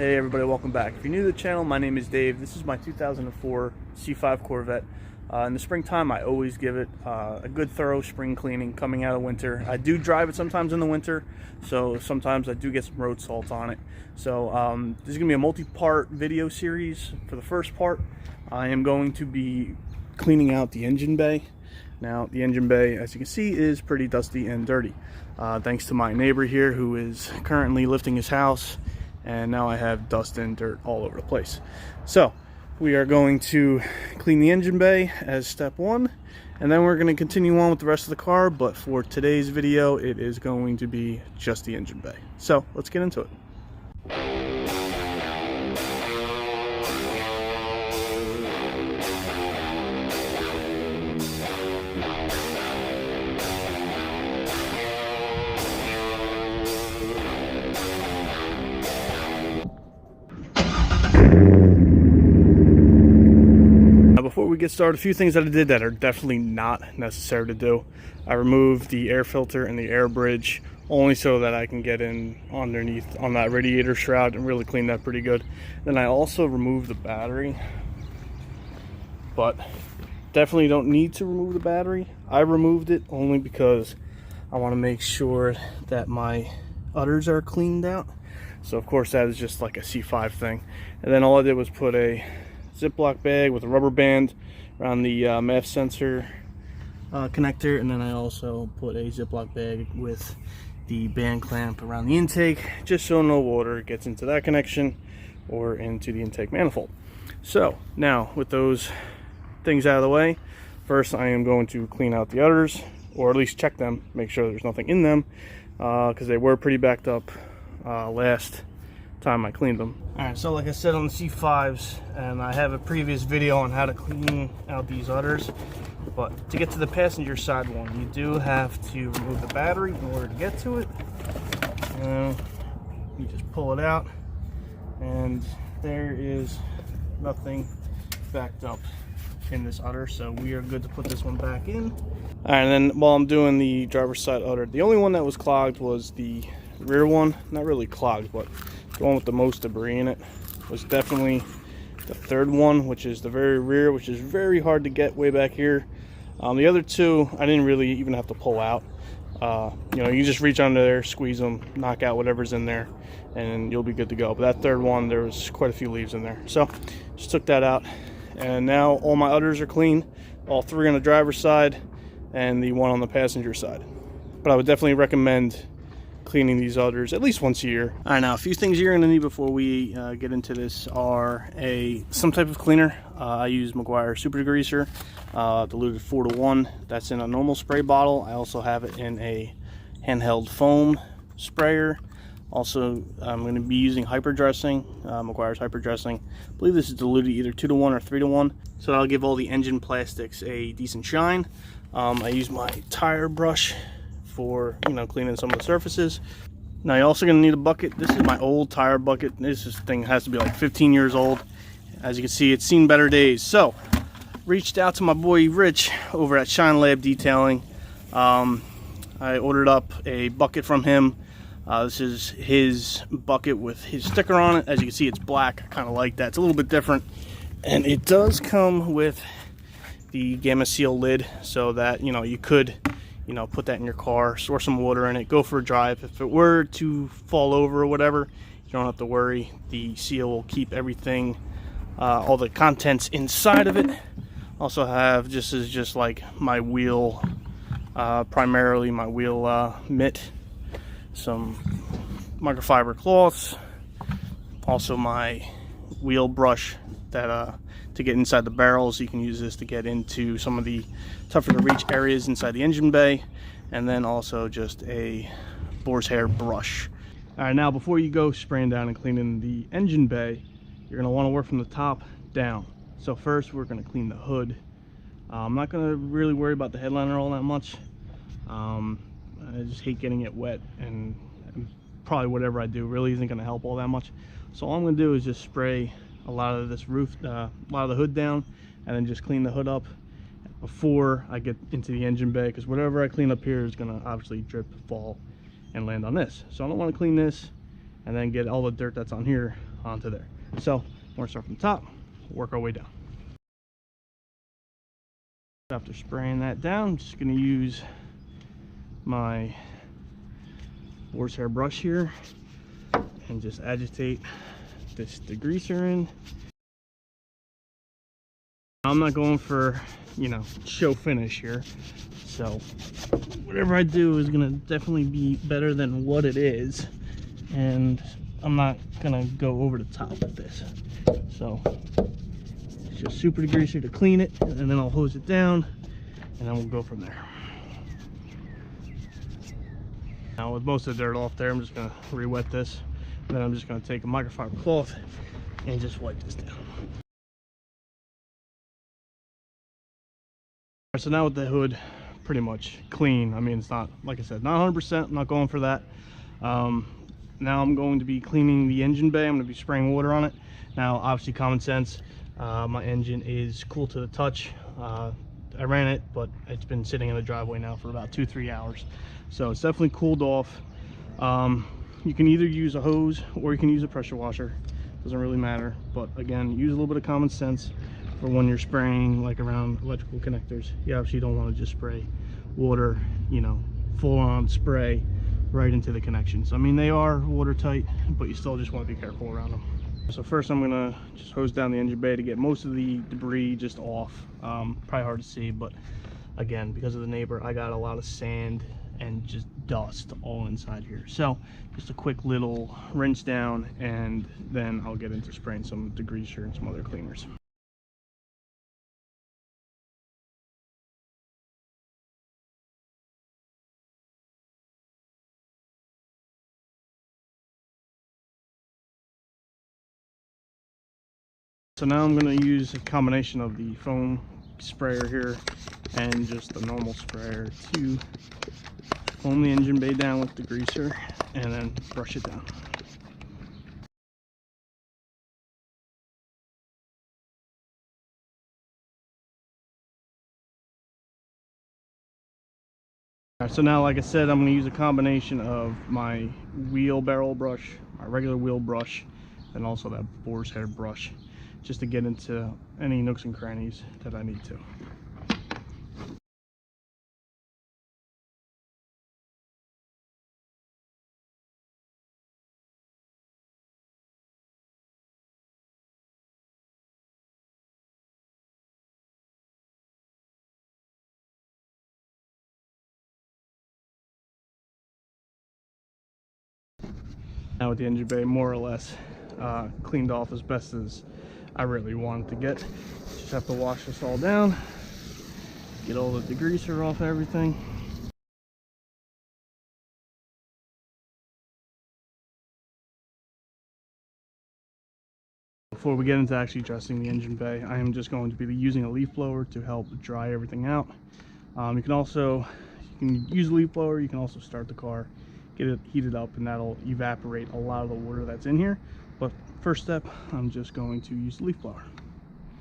Hey everybody, welcome back. If you're new to the channel, my name is Dave. This is my 2004 C5 Corvette. In the springtime, I always give it a good thorough spring cleaning coming out of winter. I do drive it sometimes in the winter, so sometimes I do get some road salt on it. So this is going to be a multi-part video series. For the first part, I am going to be cleaning out the engine bay. Now, the engine bay, as you can see, is pretty dusty and dirty. Thanks to my neighbor here who is currently lifting his house, and now I have dust and dirt all over the place. So we are going to clean the engine bay as step one, and then we're going to continue on with the rest of the car, but for today's video it is going to be just the engine bay. So let's get into it. Before we get started, a few things that I did that are definitely not necessary to do. I removed the air filter and the air bridge only so that I can get in underneath on that radiator shroud and really clean that pretty good. Then I also removed the battery, but definitely don't need to remove the battery. I removed it only because I want to make sure that my udders are cleaned out. So of course that is just like a C5 thing. And then all I did was put a ziploc bag with a rubber band around the MAF sensor connector, and then I also put a ziploc bag with the band clamp around the intake, just so no water gets into that connection or into the intake manifold. So now, with those things out of the way, first I am going to clean out the udders, or at least check them, make sure there's nothing in them, because they were pretty backed up last time I cleaned them. Alright, so like I said on the C5s, and I have a previous video on how to clean out these udders, but to get to the passenger side one, you do have to remove the battery in order to get to it. You just pull it out, and there is nothing backed up in this udder, so we are good to put this one back in. Alright, and then while I'm doing the driver's side udder, the only one that was clogged was the rear one. Not really clogged, but the one with the most debris in it was definitely the third one, which is the very rear, which is very hard to get way back here. The other two I didn't really even have to pull out. You know, you just reach under there, squeeze them, knock out whatever's in there, and you'll be good to go. But that third one, there was quite a few leaves in there, so just took that out. And now all my udders are clean, all three on the driver's side and the one on the passenger side. But I would definitely recommend cleaning these udders at least once a year. All right, now a few things you're going to need before we get into this are some type of cleaner. I use Meguiars super degreaser, diluted 4:1. That's in a normal spray bottle. I also have it in a handheld foam sprayer. Also, I'm going to be using hyper dressing, Meguiars hyper dressing. I believe this is diluted either 2:1 or 3:1, so that'll give all the engine plastics a decent shine. I use my tire brush for, you know, cleaning some of the surfaces. Now you're also going to need a bucket. This is my old tire bucket. This thing has to be like 15 years old. As you can see, it's seen better days. So reached out to my boy Rich over at Shinelab Detailing. I ordered up a bucket from him. This is his bucket with his sticker on it. As you can see, it's black. I kind of like that. It's a little bit different, and it does come with the Gamma Seal lid, so that, you know, you could, you know, put that in your car, store some water in it, go for a drive. If it were to fall over or whatever, you don't have to worry. The seal will keep everything, all the contents inside of it. Also have, just like my wheel, primarily my wheel mitt, some microfiber cloths, also my wheel brush that to get inside the barrels. You can use this to get into some of the tougher to reach areas inside the engine bay, and then also just a boar's hair brush. All right, now before you go spraying down and cleaning the engine bay, you're going to want to work from the top down. So first we're going to clean the hood. I'm not going to really worry about the headliner all that much. I just hate getting it wet, and probably whatever I do really isn't going to help all that much. So all I'm going to do is just spray a lot of this roof, a lot of the hood down, and then just clean the hood up before I get into the engine bay, because whatever I clean up here is going to obviously drip, fall, and land on this. So I don't want to clean this and then get all the dirt that's on here onto there. So we're gonna start from the top, work our way down. After spraying that down, I'm just gonna use my horsehair brush here and just agitate this degreaser in. I'm not going for, you know, show finish here, so whatever I do is gonna definitely be better than what it is, and I'm not gonna go over the top with this. So it's just super degreaser to clean it, and then I'll hose it down, and then we'll go from there. Now with most of the dirt off there, I'm just gonna re-wet this, and then I'm just gonna take a microfiber cloth and just wipe this down. So now with the hood pretty much clean, I mean, it's not, like I said, not 100%, I'm not going for that. Now I'm going to be cleaning the engine bay. I'm going to be spraying water on it. Now obviously common sense, my engine is cool to the touch. I ran it, but it's been sitting in the driveway now for about 2-3 hours, so it's definitely cooled off. You can either use a hose or you can use a pressure washer, doesn't really matter, but again, use a little bit of common sense for when you're spraying like around electrical connectors. You obviously don't want to just spray water, you know, full on spray right into the connections. I mean, they are watertight, but you still just want to be careful around them. So first I'm gonna just hose down the engine bay to get most of the debris just off. Probably hard to see, but again, because of the neighbor, I got a lot of sand and just dust all inside here. So just a quick little rinse down, and then I'll get into spraying some degreaser and some other cleaners. So now I'm going to use a combination of the foam sprayer here and just the normal sprayer to foam the engine bay down with the degreaser and then brush it down. Alright, so now, like I said, I'm going to use a combination of my wheelbarrow brush, my regular wheel brush, and also that boar's hair brush, just to get into any nooks and crannies that I need to. Now with the engine bay more or less cleaned off as best as I really wanted to get. Just have to wash this all down, get all the degreaser off everything. Before we get into actually dressing the engine bay, I am just going to be using a leaf blower to help dry everything out. You can use a leaf blower, you can also start the car, get it heated up, and that'll evaporate a lot of the water that's in here. But first step, I'm just going to use the leaf blower.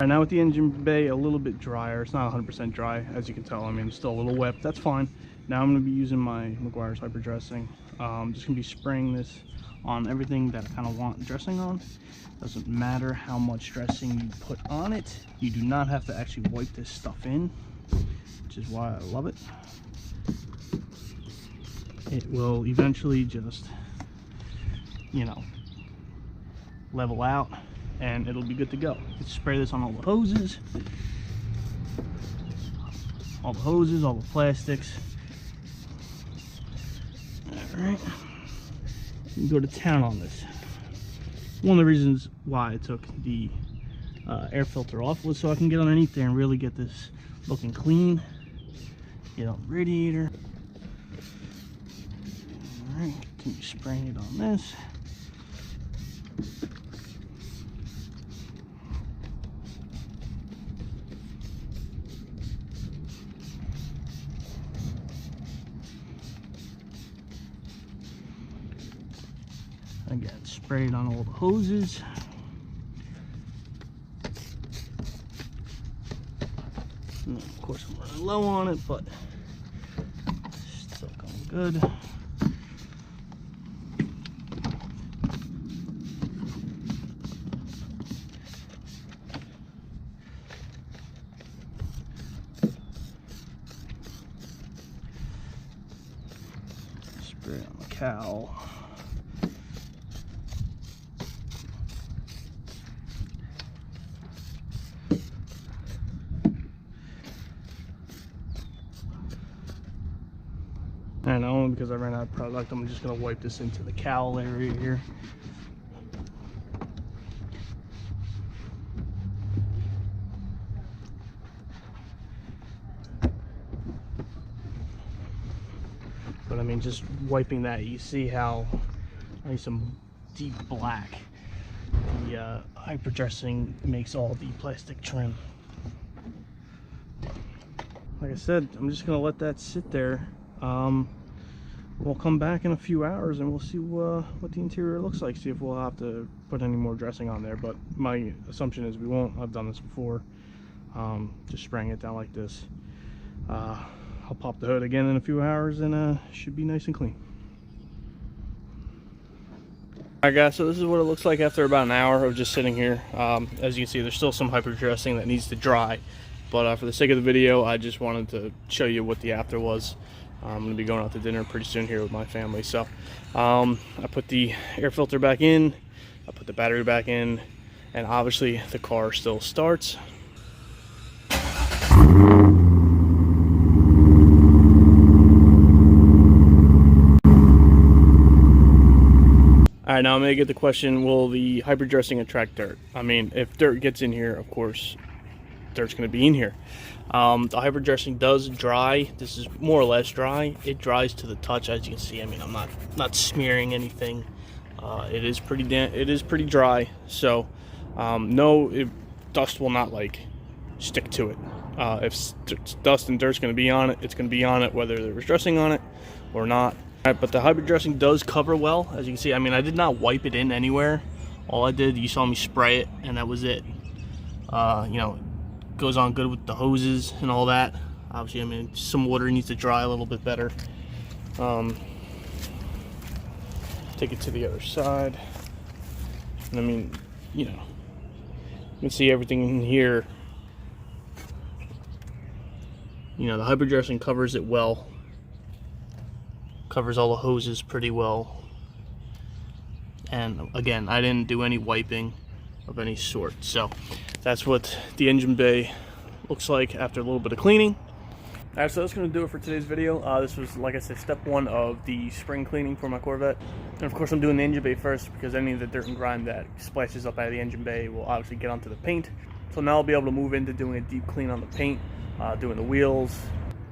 Right, now with the engine bay a little bit drier, it's not 100% dry, as you can tell. I mean, it's still a little wet, that's fine. Now I'm going to be using my meguiars hyper dressing. I'm just going to be spraying this on everything that I kind of want dressing on. Doesn't matter how much dressing you put on it, you do not have to actually wipe this stuff in, which is why I love it. It will eventually just, you know, level out, and it'll be good to go. You can spray this on all the hoses, all the plastics. All right, you can go to town on this. One of the reasons why I took the air filter off was so I can get underneath there and really get this looking clean. Get on the radiator. All right, continue spraying it on this. Again, spray it on all the hoses. And of course, I'm running low on it, but still going good. cowl. And only because I ran out of product, I'm just going to wipe this into the cowl area here. But I mean, just wiping that, you see how there's some deep black. The hyper dressing makes all the plastic trim. Like I said, I'm just going to let that sit there. We'll come back in a few hours and we'll see what the interior looks like, see if we'll have to put any more dressing on there. But my assumption is we won't. I've done this before, just spraying it down like this. I'll pop the hood again in a few hours and should be nice and clean. Alright guys, so this is what it looks like after about an hour of just sitting here. As you can see, there's still some hyper dressing that needs to dry, but for the sake of the video, I just wanted to show you what the after was. I'm going to be going out to dinner pretty soon here with my family. So I put the air filter back in, I put the battery back in, and obviously the car still starts. Alright, now I'm going to get the question, will the hyper dressing attract dirt? I mean, if dirt gets in here, of course, dirt's going to be in here. The hyper dressing does dry. This is more or less dry. It dries to the touch, as you can see. I mean, I'm not smearing anything. It is pretty dry. So no, dust will not like stick to it. If dust and dirt's going to be on it, it's going to be on it whether there was dressing on it or not. All right, but the hyper dressing does cover well, as you can see. I mean, I did not wipe it in anywhere. All I did, you saw me spray it, and that was it. You know, goes on good with the hoses and all that. Obviously, I mean, some water needs to dry a little bit better. Take it to the other side. And I mean, you know, you can see everything in here. You know, the hyper dressing covers it well. Covers all the hoses pretty well. And again, I didn't do any wiping of any sort. So that's what the engine bay looks like after a little bit of cleaning. Alright, so that's going to do it for today's video. This was, like I said, step one of the spring cleaning for my Corvette. And of course I'm doing the engine bay first because any of the dirt and grime that splashes up out of the engine bay will obviously get onto the paint. So now I'll be able to move into doing a deep clean on the paint, doing the wheels.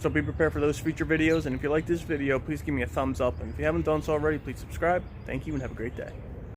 So be prepared for those future videos, and if you like this video, please give me a thumbs up, and if you haven't done so already, please subscribe. Thank you and have a great day.